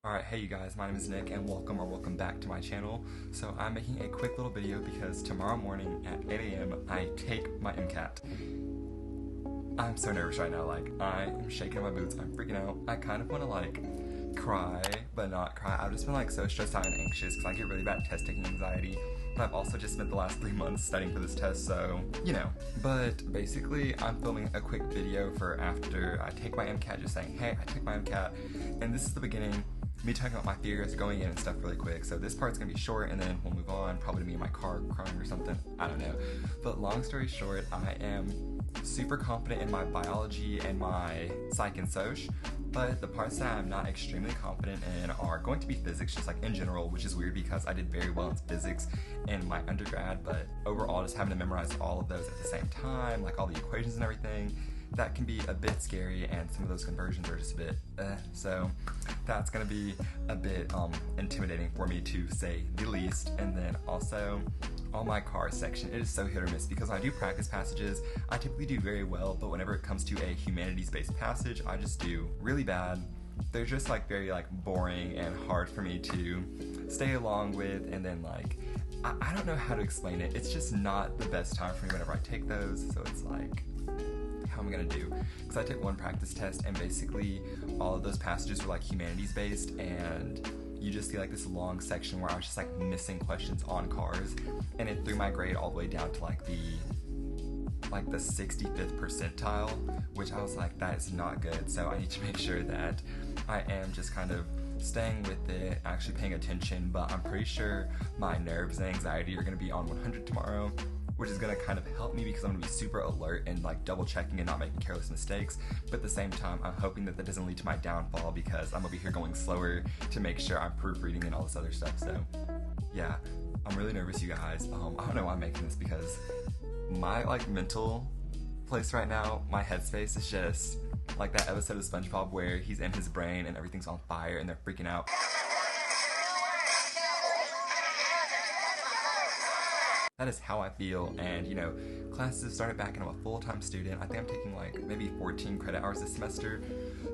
Alright, hey you guys, my name is Nick and welcome back to my channel. So I'm making a quick little video because tomorrow morning at 8 a.m. I take my MCAT. I'm so nervous right now, like I am shaking my boots, I'm freaking out. I kind of want to cry, but not cry. I've just been so stressed out and anxious because I get really bad test taking anxiety. But I've also just spent the last 3 months studying for this test, so, you know. But basically, I'm filming a quick video for after I take my MCAT, just saying, hey, I took my MCAT, and this is the beginning. Me talking about my fears, going in and stuff really quick. So this part's gonna be short and then we'll move on, probably to me in my car crying or something, I don't know. But long story short, I am super confident in my biology and my psych and soc, but the parts that I'm not extremely confident in are going to be physics, just in general, which is weird because I did very well in physics in my undergrad, but overall just having to memorize all of those at the same time, all the equations and everything, that can be a bit scary, and some of those conversions are just a bit so that's gonna be a bit intimidating for me to say the least. And then also on my car section, it is so hit or miss because when I do practice passages, I typically do very well, but whenever it comes to a humanities-based passage, I just do really bad. They're just very boring and hard for me to stay along with, and then I don't know how to explain it. It's just not the best time for me whenever I take those, so it's how am I gonna do? Because I took one practice test and basically all of those passages were humanities based, and you just see this long section where I was just missing questions on cars, and it threw my grade all the way down to the 65th percentile, which I was that is not good. So I need to make sure that I am just kind of staying with it, actually paying attention, but I'm pretty sure my nerves and anxiety are gonna be on 100 tomorrow, which is gonna kind of help me because I'm gonna be super alert and double checking and not making careless mistakes. But at the same time, I'm hoping that doesn't lead to my downfall because I'm over here going slower to make sure I'm proofreading and all this other stuff. So yeah, I'm really nervous, you guys. I don't know why I'm making this because my mental place right now, my headspace is just that episode of SpongeBob where he's in his brain and everything's on fire and they're freaking out. That is how I feel, and classes have started back and I'm a full-time student. I think I'm taking maybe 14 credit hours this semester.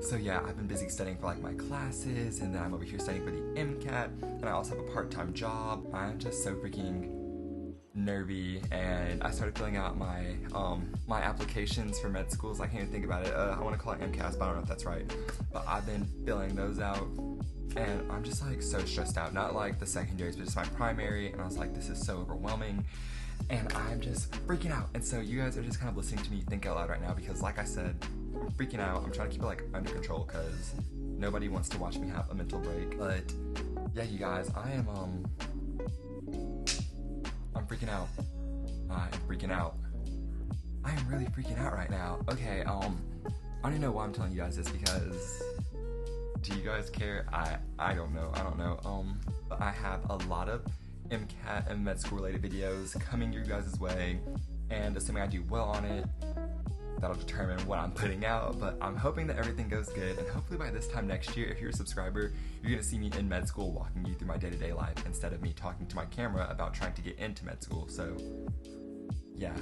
So yeah, I've been busy studying for my classes, and then I'm over here studying for the MCAT, and I also have a part-time job. I'm just so freaking nervy, and I started filling out my my applications for med schools. I can't even think about it. I want to call it MCAT, but I don't know if that's right. But I've been filling those out, and I'm just so stressed out. Not the secondaries, but just my primary, and I was this is so overwhelming, and I'm just freaking out. And so you guys are just kind of listening to me think out loud right now because I said, I'm freaking out. I'm trying to keep it under control because nobody wants to watch me have a mental break. But yeah, you guys, I'm freaking out. I'm freaking out. I am really freaking out right now. Okay, I don't even know why I'm telling you guys this because do you guys care? I don't know. But I have a lot of MCAT and med school related videos coming your guys' way, and assuming I do well on it, that'll determine what I'm putting out. But I'm hoping that everything goes good, and hopefully by this time next year, if you're a subscriber, you're gonna see me in med school walking you through my day-to-day life instead of me talking to my camera about trying to get into med school. So yeah,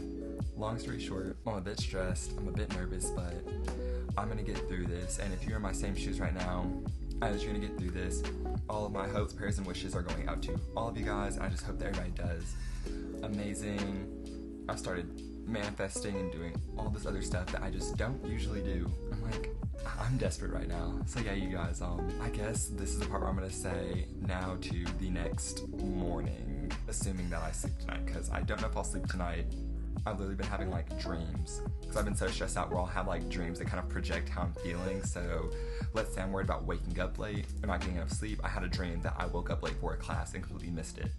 long story short, I'm a bit stressed, I'm a bit nervous, but I'm gonna get through this. And if you're in my same shoes right now, as you're gonna get through this, all of my hopes, prayers, and wishes are going out to all of you guys, and I just hope that everybody does amazing. I started manifesting and doing all this other stuff that I just don't usually do. I'm desperate right now. So yeah, you guys, I guess this is the part where I'm gonna say now to the next morning, assuming that I sleep tonight, because I don't know if I'll sleep tonight. I've literally been having dreams because I've been so stressed out where I'll have dreams that kind of project how I'm feeling. So let's say I'm worried about waking up late and not getting enough sleep. I had a dream that I woke up late for a class and completely missed it.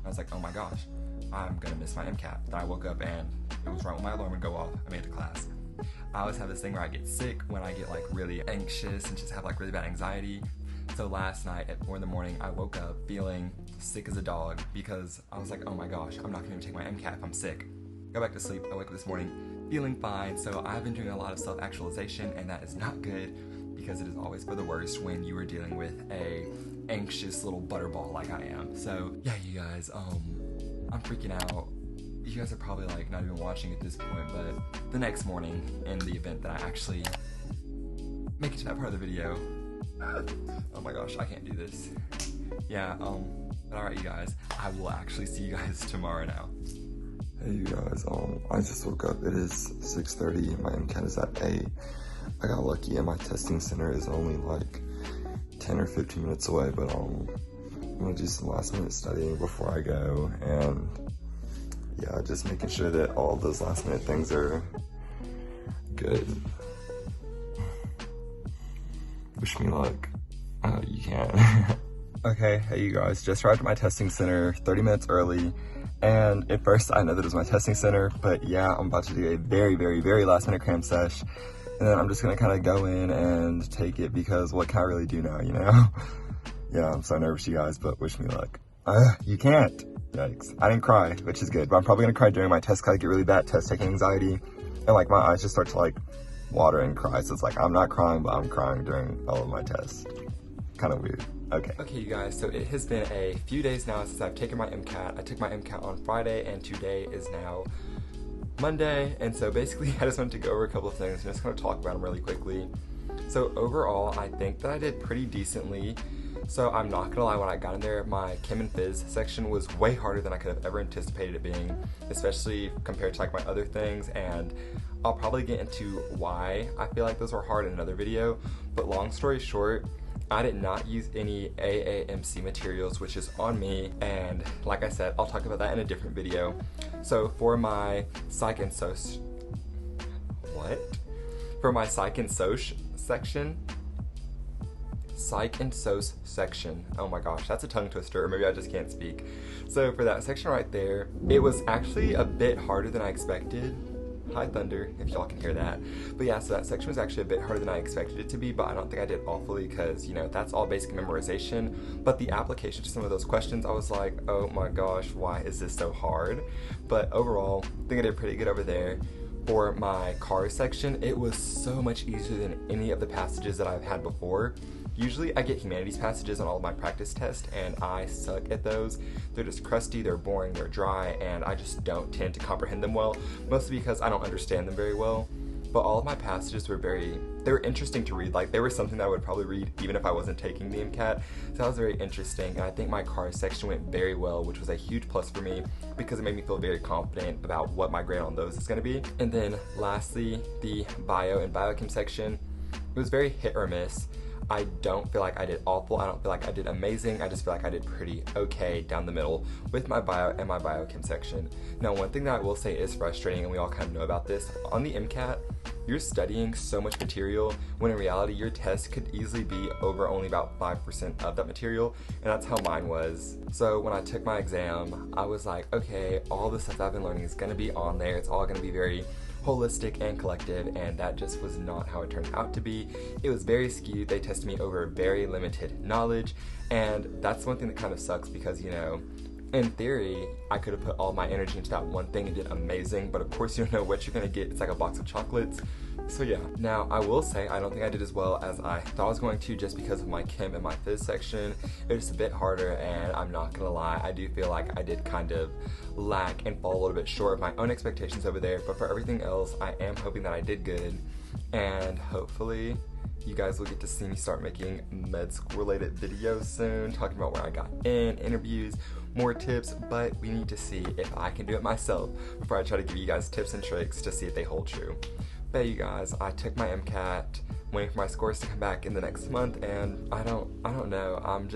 I was oh my gosh, I'm gonna miss my MCAT. Then I woke up and it was right when my alarm would go off. I made it to class. I always have this thing where I get sick when I get really anxious and just have really bad anxiety. So last night at 4 in the morning, I woke up feeling sick as a dog because I was oh my gosh, I'm not gonna even take my MCAT if I'm sick. Go back to sleep. I wake up this morning feeling fine. So I've been doing a lot of self-actualization, and that is not good because it is always for the worst when you are dealing with a anxious little butterball like I am. So yeah, you guys, I'm freaking out. You guys are probably not even watching at this point, but the next morning, in the event that I actually make it to that part of the video, Oh my gosh, I can't do this. Yeah, but alright you guys, I will actually see you guys tomorrow now. Hey you guys, I just woke up. It is 6:30, my MCAT is at 8. I got lucky and my testing center is only like 10 or 15 minutes away, but I'm gonna do some last minute studying before I go, and yeah, just making sure that all those last minute things are good. Wish me luck. You can. Okay, hey you guys, just arrived at my testing center 30 minutes early, and at first I know that it was my testing center, but yeah, I'm about to do a very, very, very last minute cram sesh, and then I'm just gonna kind of go in and take it because what can I really do now, you know? Yeah, I'm so nervous, you guys, but wish me luck. You can't. Yikes. I didn't cry, which is good, but I'm probably gonna cry during my test because I get really bad test taking anxiety, and like my eyes just start to like water and cry, so it's like I'm not crying, but I'm crying during all of my tests. Kind of weird. Okay, you guys, so it has been a few days now since I've taken my MCAT. I took my MCAT on Friday, and today is now Monday, and so basically I just wanted to go over a couple of things and just kind of talk about them really quickly. So overall, I think that I did pretty decently. So I'm not gonna lie, when I got in there, my Chem and Phys section was way harder than I could have ever anticipated it being, especially compared to like my other things, and I'll probably get into why I feel like those were hard in another video, but long story short, I did not use any AAMC materials, which is on me, and like I said, I'll talk about that in a different video. So for my Psych and Soc section, oh my gosh, that's a tongue twister, or maybe I just can't speak. So for that section right there, it was actually a bit harder than I expected. Hi Thunder, if y'all can hear that. But yeah, so that section was actually a bit harder than I expected it to be, but I don't think I did awfully because, you know, that's all basic memorization. But the application to some of those questions, I was like, oh my gosh, why is this so hard? But overall, I think I did pretty good over there. For my car section, it was so much easier than any of the passages that I've had before. Usually I get humanities passages on all of my practice tests, and I suck at those. They're just crusty, they're boring, they're dry, and I just don't tend to comprehend them well, mostly because I don't understand them very well. But all of my passages were they were interesting to read. Like, they were something that I would probably read even if I wasn't taking the MCAT. So that was very interesting, and I think my car section went very well, which was a huge plus for me because it made me feel very confident about what my grade on those is going to be. And then lastly, the bio and biochem section, it was very hit or miss. I don't feel like I did awful, I don't feel like I did amazing, I just feel like I did pretty okay down the middle with my bio and my biochem section. Now, one thing that I will say is frustrating, and we all kind of know about this, on the MCAT, you're studying so much material when in reality your test could easily be over only about 5% of that material, and that's how mine was. So when I took my exam, I was like, okay, all the stuff that I've been learning is going to be on there, it's all going to be very holistic and collective, and that just was not how it turned out to be. It was very skewed. They tested me over very limited knowledge, and that's one thing that kind of sucks because, you know, in theory, I could have put all my energy into that one thing and did amazing, but of course you don't know what you're gonna get. It's like a box of chocolates. So yeah. Now, I will say I don't think I did as well as I thought I was going to, just because of my Chem and my Phys section. It was a bit harder, and I'm not gonna lie, I do feel like I did kind of lack and fall a little bit short of my own expectations over there, but for everything else, I am hoping that I did good, and hopefully you guys will get to see me start making med school related videos soon, talking about where I got in, interviews, more tips, but we need to see if I can do it myself before I try to give you guys tips and tricks to see if they hold true. But you guys, I took my MCAT, waiting for my scores to come back in the next month, and I don't know, I'm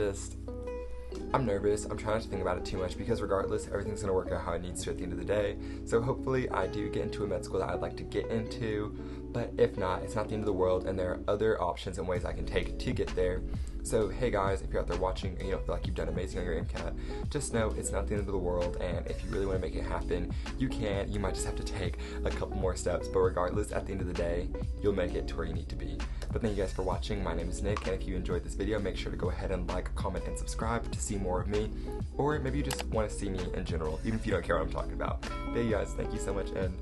nervous. I'm trying not to think about it too much because regardless, everything's going to work out how it needs to at the end of the day. So hopefully I do get into a med school that I'd like to get into, but if not, it's not the end of the world, and there are other options and ways I can take to get there. So hey guys, if you're out there watching and you don't feel like you've done amazing on your MCAT, just know it's not the end of the world, and if you really want to make it happen, you can. You might just have to take a couple more steps, but regardless, at the end of the day, you'll make it to where you need to be. But thank you guys for watching. My name is Nick, and if you enjoyed this video, make sure to go ahead and like, comment, and subscribe to see more of me, or maybe you just want to see me in general, even if you don't care what I'm talking about. But you guys, thank you so much, and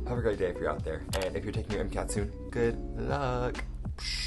have a great day if you're out there. And if you're taking your MCAT soon, good luck. Psh.